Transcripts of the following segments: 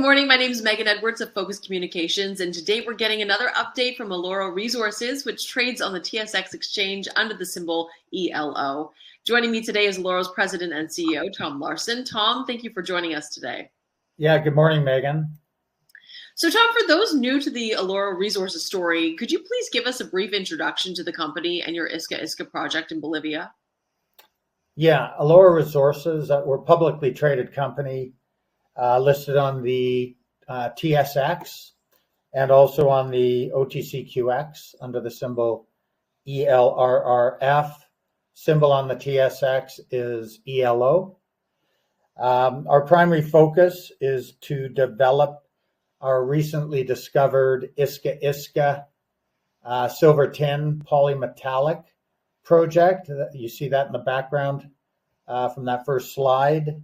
morning. My name is Megan Edwards of Focus Communications, and today we're getting another update from Eloro Resources, which trades on the TSX exchange under the symbol ELO. Joining me today is Eloro's President and CEO, Tom Larsen. Tom, thank you for joining us today. Yeah, good morning, Megan. So Tom, for those new to the Eloro Resources story, could you please give us a brief introduction to the company and your Iska Iska project in Bolivia? Yeah, Eloro Resources, we're a publicly traded company listed on the TSX and also on the OTCQX under the symbol ELRRF. Symbol on the TSX is ELO. Our primary focus is to develop our recently discovered Iska Iska silver tin polymetallic project. You see that in the background from that first slide.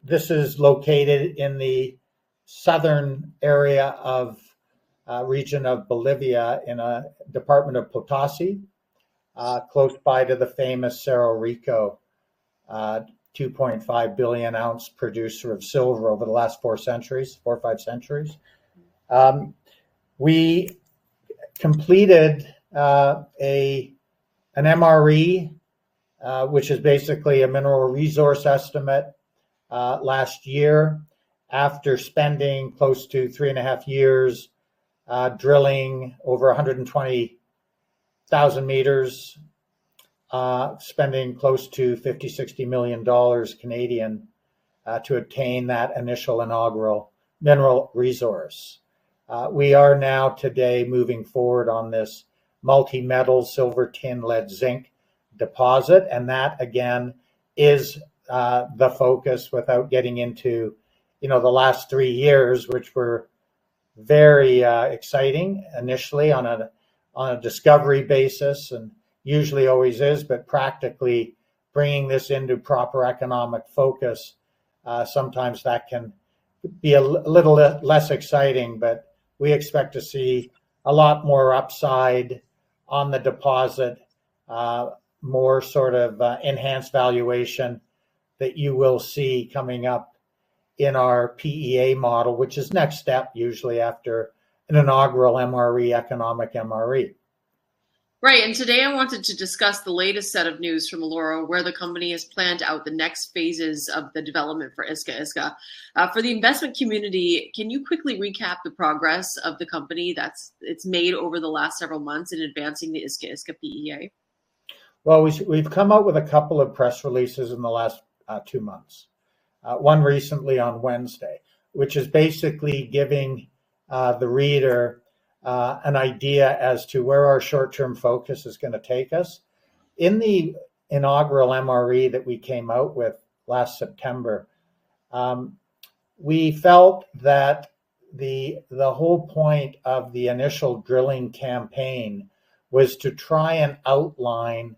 This is located in the southern area of region of Bolivia in a department of Potosi, close by to the famous Cerro Rico, 2.5 billion ounce producer of silver over the last 4 or 5 centuries. We completed an MRE, which is basically a mineral resource estimate, last year, after spending close to 3.5 years drilling over 120,000 meters, spending close to $50-60 million Canadian to obtain that initial inaugural mineral resource. We are now today moving forward on this multi-metal silver, tin, lead, zinc deposit, and that again is the focus, without getting into the last 3 years, which were very exciting initially on a discovery basis, and usually always is, but practically bringing this into proper economic focus, sometimes that can be a little less exciting, but we expect to see a lot more upside on the deposit, more sort of enhanced valuation that you will see coming up in our PEA model, which is next step usually after an inaugural MRE, economic MRE. Right, and today I wanted to discuss the latest set of news from Eloro, where the company has planned out the next phases of the development for Iska Iska. For the investment community, can you quickly recap the progress of the company it's made over the last several months in advancing the Iska Iska PEA? Well, we've come out with a couple of press releases in the last 2 months. One recently on Wednesday, which is basically giving the reader an idea as to where our short-term focus is going to take us. In the inaugural MRE that we came out with last September, we felt that the whole point of the initial drilling campaign was to try and outline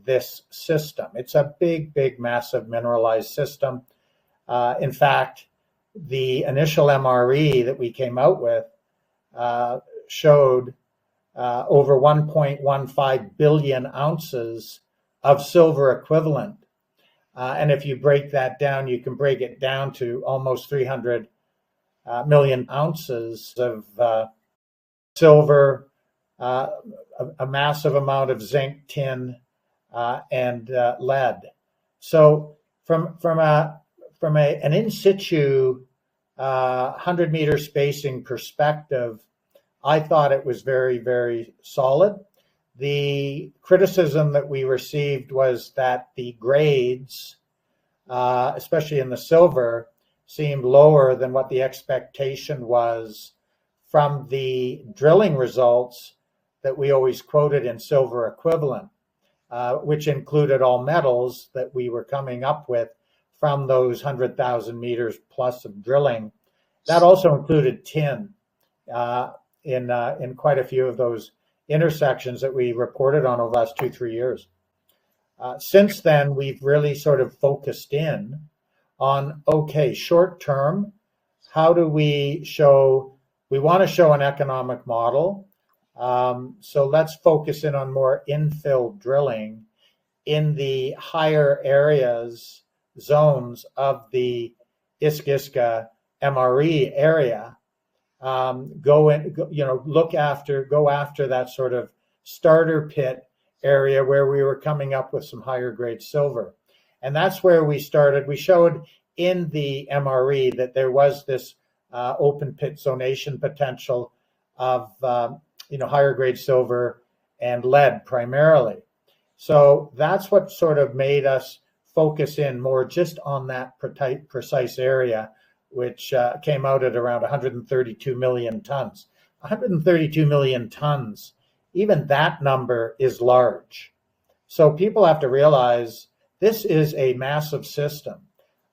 this system. It's a big, massive mineralized system. In fact, the initial MRE that we came out with showed over 1.15 billion ounces of silver equivalent. And if you break that down, you can break it down to almost 300 million ounces of silver, a massive amount of zinc, tin, and lead. So from an in situ 100-meter spacing perspective, I thought it was very, very solid. The criticism that we received was that the grades, especially in the silver, seemed lower than what the expectation was from the drilling results that we always quoted in silver equivalent, which included all metals that we were coming up with from those 100,000 meters plus of drilling. That also included tin in quite a few of those intersections that we reported on over the last 2-3 years. Since then, we've really sort of focused in on, okay, short term, how do we want to show an economic model. So let's focus in on more infill drilling in the higher areas, zones of the Iska Iska MRE area, go after that sort of starter pit area where we were coming up with some higher grade silver. And that's where we started. We showed in the MRE that there was this open pit zonation potential of higher grade silver and lead primarily. So that's what sort of made us focus in more just on that precise area, which came out at around 132 million tons. 132 million tons, even that number is large. So people have to realize this is a massive system.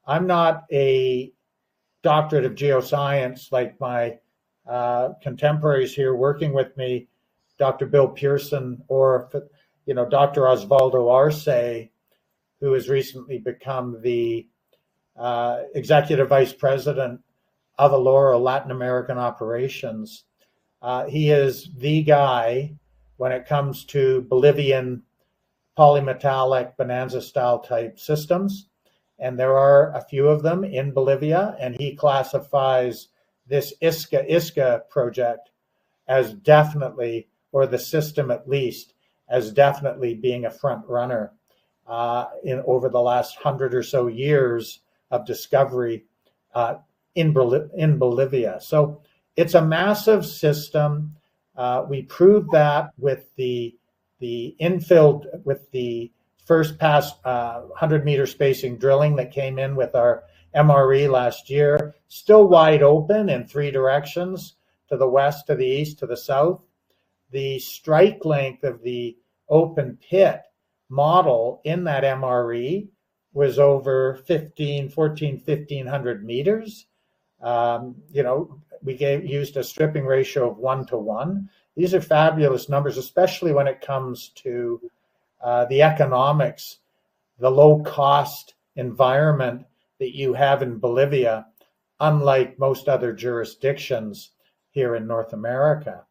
I'm not a doctorate of geoscience like my contemporaries here working with me, Dr. Bill Pearson or Dr. Osvaldo Arce, who has recently become the executive vice president of Eloro Latin American operations. He is the guy when it comes to Bolivian polymetallic bonanza style type systems. And there are a few of them in Bolivia, and he classifies this Iska Iska project as definitely, or the system at least, as definitely being a front runner over the last 100 or so years of discovery in Bolivia. So it's a massive system. We proved that with the infill, with the first pass 100-meter spacing drilling that came in with our MRE last year, still wide open in three directions, to the west, to the east, to the south. The strike length of the open pit model in that MRE was over 1,500 meters. We used a stripping ratio of 1:1. These are fabulous numbers, especially when it comes to the economics, the low cost environment that you have in Bolivia, unlike most other jurisdictions here in North America.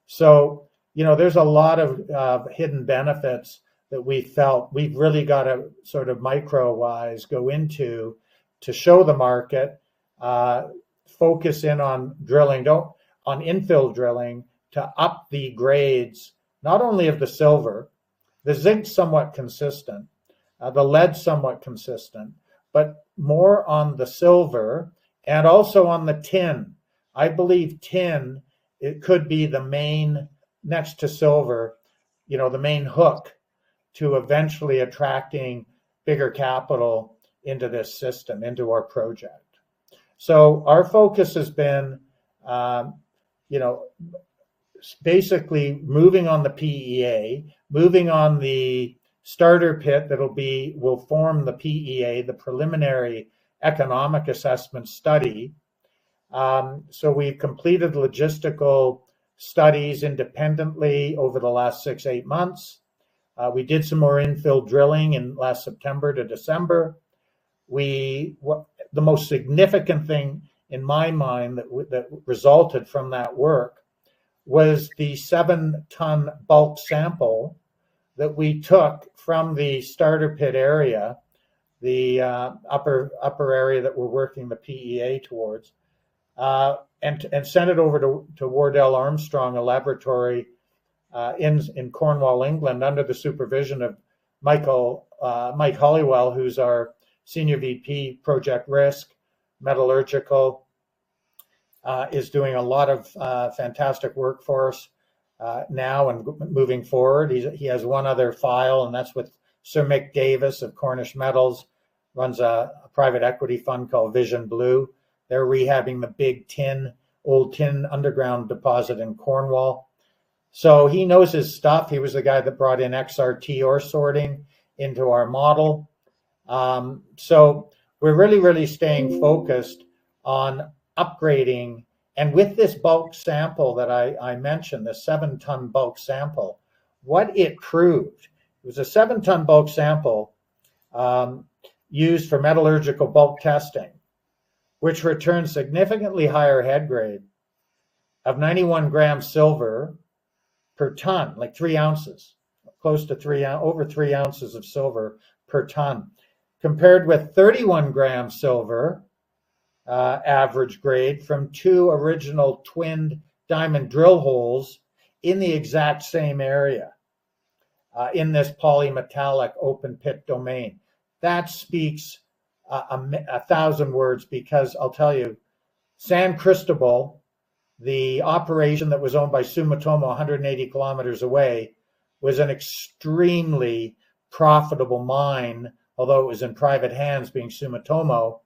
So, there's a lot of hidden benefits that we felt we've really got to sort of micro-wise go into to show the market, focus in on drilling, on infill drilling to up the grades, not only of the silver, the zinc's somewhat consistent, the lead's somewhat consistent, but more on the silver and also on the tin. I believe tin, it could be the main, next to silver, the main hook to eventually attracting bigger capital into this system, into our project. So our focus has been, basically moving on the PEA, moving on the starter pit will form the PEA, the preliminary economic assessment study. So we've completed logistical studies independently over the last 6-8 months. We did some more infill drilling in last September to December. The most significant thing in my mind that resulted from that work was the 7-ton bulk sample that we took from the starter pit area, the upper area that we're working the PEA towards, and sent it over to Wardell Armstrong, a laboratory in Cornwall, England, under the supervision of Mike Hollywell, who's our Senior VP Project Risk, Metallurgical, is doing a lot of fantastic work for us now and moving forward. He has one other file, and that's with Sir Mick Davis of Cornish Metals, runs a private equity fund called Vision Blue. They're rehabbing the big old tin underground deposit in Cornwall. So he knows his stuff. He was the guy that brought in XRT ore sorting into our model. So we're really, really staying focused on upgrading. And with this bulk sample that I mentioned, the 7-ton bulk sample, what it proved, it was a 7-ton bulk sample used for metallurgical bulk testing, which returned significantly higher head grade of 91 grams silver per ton, like 3 ounces, close to over 3 ounces of silver per ton, compared with 31 grams silver average grade from 2 original twinned diamond drill holes in the exact same area in this polymetallic open pit domain. That speaks a thousand words, because I'll tell you, San Cristobal, the operation that was owned by Sumitomo 180 kilometers away, was an extremely profitable mine, although it was in private hands, being Sumitomo.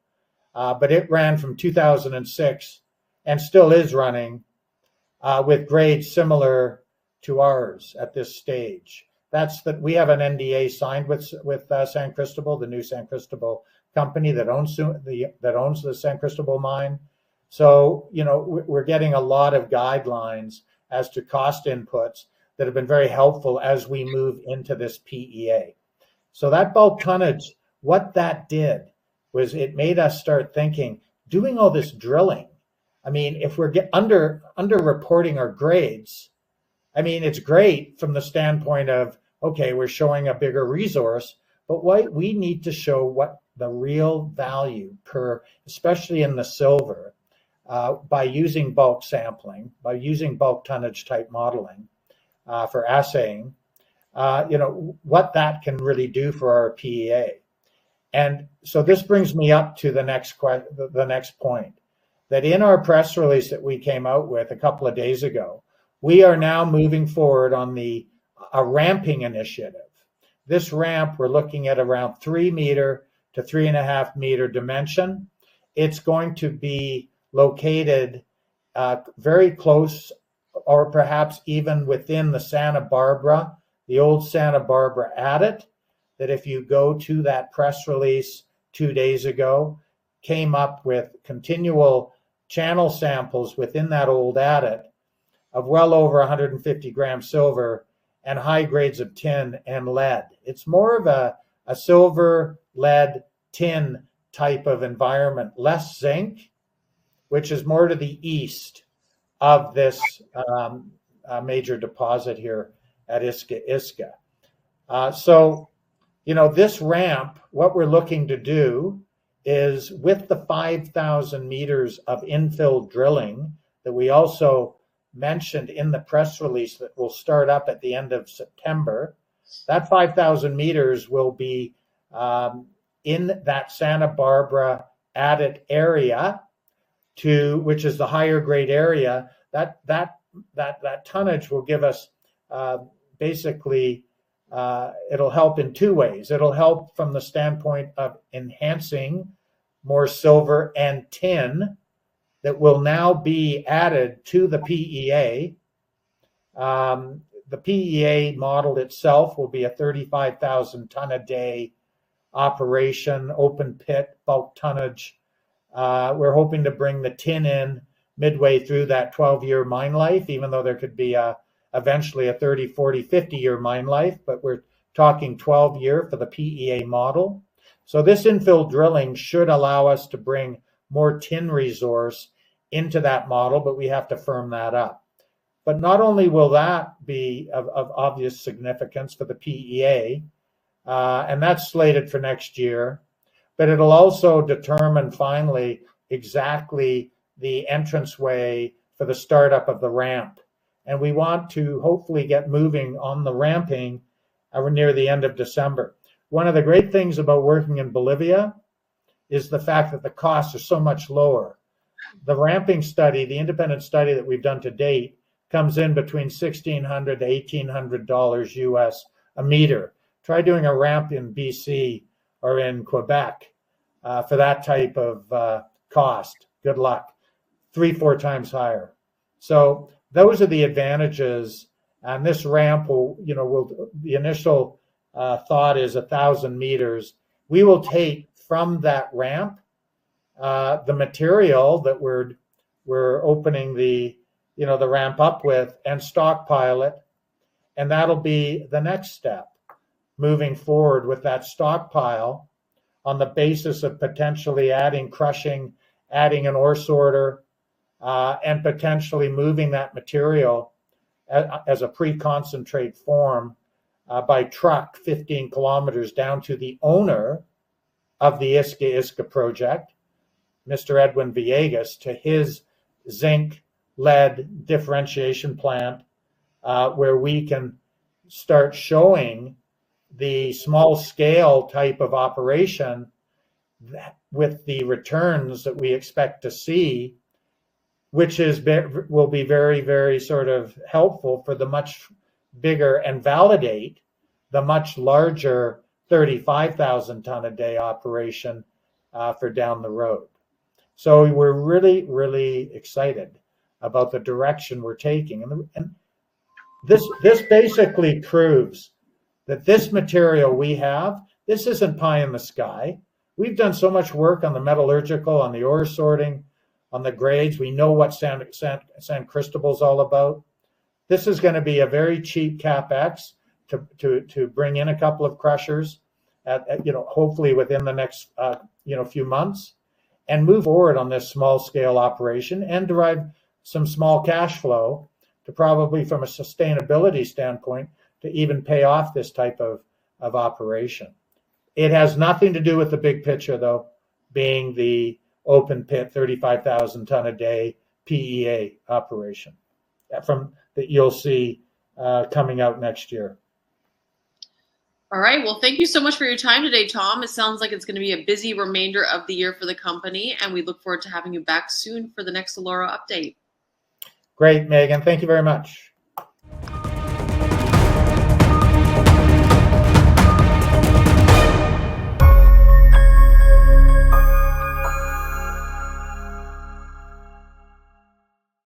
But it ran from 2006 and still is running with grades similar to ours at this stage. That's that we have an NDA signed with San Cristobal, the new San Cristobal company that owns the San Cristobal mine. So, you know, we're getting a lot of guidelines as to cost inputs that have been very helpful as we move into this PEA. So that bulk tonnage, what that did was it made us start thinking, doing all this drilling. I mean, if we're under reporting our grades, I mean, it's great from the standpoint of, okay, we're showing a bigger resource, but what we need to show what the real value per, especially in the silver, by using bulk sampling, by using bulk tonnage type modeling for assaying, you know, what that can really do for our PEA. And so this brings me up to the next point, that in our press release that we came out with a couple of days ago, we are now moving forward on a ramping initiative. This ramp, we're looking at around 3 meter to 3.5 meter dimension. It's going to be located very close, or perhaps even within the Santa Barbara, the old Santa Barbara Adit, that if you go to that press release 2 days ago, came up with continual channel samples within that old Adit of well over 150 grams silver and high grades of tin and lead. It's more of a silver, lead, tin type of environment, less zinc, which is more to the east of this major deposit here at Iska Iska. So, you know, this ramp, what we're looking to do is, with the 5,000 meters of infill drilling that we also mentioned in the press release that will start up at the end of September, that 5,000 meters will be in that Santa Barbara Adit area, which is the higher grade area. That tonnage will give us basically, it'll help in two ways. It'll help from the standpoint of enhancing more silver and tin that will now be added to the PEA. The PEA model itself will be a 35,000 ton a day operation, open pit, bulk tonnage. We're hoping to bring the tin in midway through that 12-year mine life, even though there could be eventually a 30, 40, 50-year mine life, but we're talking 12-year for the PEA model. So this infill drilling should allow us to bring more tin resource into that model, but we have to firm that up. But not only will that be of obvious significance for the PEA, and that's slated for next year, but it'll also determine finally exactly the entranceway for the startup of the ramp. And we want to hopefully get moving on the ramping near the end of December. One of the great things about working in Bolivia is the fact that the costs are so much lower. The ramping study, the independent study that we've done to date, comes in between $1,600 to $1,800 US a meter. Try doing a ramp in BC or in Quebec for that type of cost. Good luck. 3-4 times higher. So those are the advantages. And this ramp will, the initial thought is 1,000 meters. We will take from that ramp the material that we're opening the ramp up with and stockpile it. And that'll be the next step, moving forward with that stockpile on the basis of potentially adding crushing, adding an ore sorter, and potentially moving that material as a pre-concentrate form by truck 15 kilometers down to the owner of the Iska Iska project, Mr. Edwin Villegas to his zinc lead differentiation plant, where we can start showing the small scale type of operation that with the returns that we expect to see, which will be very, very sort of helpful for the much bigger and validate the much larger 35,000 ton a day operation for down the road. So we're really, really excited about the direction we're taking. And this basically proves that this material we have, this isn't pie in the sky. We've done so much work on the metallurgical, on the ore sorting, on the grades. We know what San Cristobal is all about. This is going to be a very cheap CapEx to bring in a couple of crushers at hopefully within the next few months, and move forward on this small scale operation and derive some small cash flow to probably, from a sustainability standpoint, to even pay off this type of operation. It has nothing to do with the big picture, though, being the open pit 35,000 ton a day PEA operation that you'll see coming out next year. All right. Well, thank you so much for your time today, Tom. It sounds like it's going to be a busy remainder of the year for the company, and we look forward to having you back soon for the next Eloro update. Great, Megan. Thank you very much.